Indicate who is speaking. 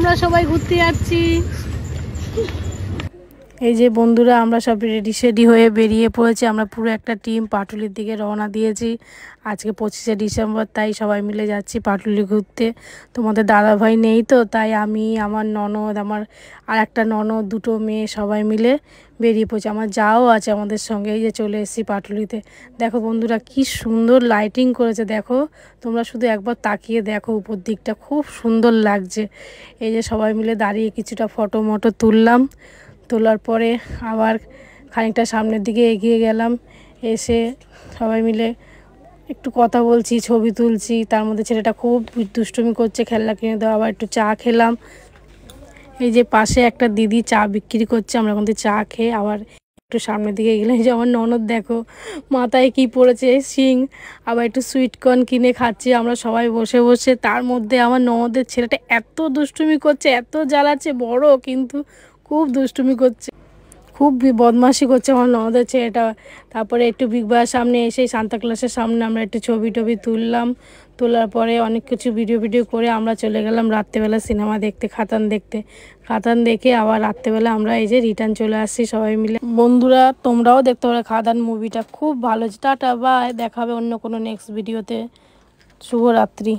Speaker 1: আমরা সবাই ঘুরতে যাচ্ছি। এই যে বন্ধুরা আমরা সব রেডি হয়ে বেরিয়ে পড়েছি। আমরা পুরো একটা টিম পাটুলির দিকে রওনা দিয়েছি। আজকে 25শে ডিসেম্বর, তাই সবাই মিলে যাচ্ছি পাটুলি ঘুরতে। তোমাদের দাদাভাই নেই তো, তাই আমি, আমার ননদ, আমার আর একটা ননদ, দুটো মেয়ে সবাই মিলে বেরিয়ে পড়েছি। আমার যাও আছে আমাদের সঙ্গে। এই যে চলে এসেছি পাটুলিতে। দেখো বন্ধুরা কি সুন্দর লাইটিং করেছে, দেখো তোমরা শুধু একবার তাকিয়ে দেখো, উপর দিকটা খুব সুন্দর লাগছে। এই যে সবাই মিলে দাঁড়িয়ে কিছুটা ফটো মটো তুললাম। তোলার পরে আবার খানিকটা সামনের দিকে এগিয়ে গেলাম। এসে সবাই মিলে একটু কথা বলছি, ছবি তুলছি। তার মধ্যে ছেলেটা খুব দুষ্টুমি করছে, খেলনা কিনে দেওয়া। আবার একটু চা খেলাম। এই যে পাশে একটা দিদি চা বিক্রি করছে, আমরা ওখান থেকে চা খেয়ে আবার একটু সামনের দিকে গেলাম। এই যে আমার ননদ দেখো মাথায় কি পড়েছে, শিং। আবার একটু সুইটকর্ন কিনে খাচ্ছি আমরা সবাই বসে বসে। তার মধ্যে আমার ননদের ছেলেটা এত দুষ্টুমি করছে, এত জ্বালাচ্ছে, বড় কিন্তু খুব দুষ্টুমি করছে, খুব বদমাশি করছে আমার ননদের ছেলেটা। তারপরে একটু বিগ বাজার সামনে এসে সান্তা ক্লাসের সামনে আমরা একটু ছবি টবি তুললাম। তোলার পরে অনেক কিছু ভিডিও করে আমরা চলে গেলাম রাত্রেবেলা সিনেমা দেখতে, খাতান দেখতে। খাতান দেখে আবার রাত্রেবেলা আমরা এই যে রিটার্ন চলে আসছি সবাই মিলে। বন্ধুরা তোমরাও দেখতে পারো খাদান মুভিটা, খুব ভালো। টাটা বাই, দেখা হবে অন্য কোনো নেক্সট ভিডিওতে। শুভরাত্রি।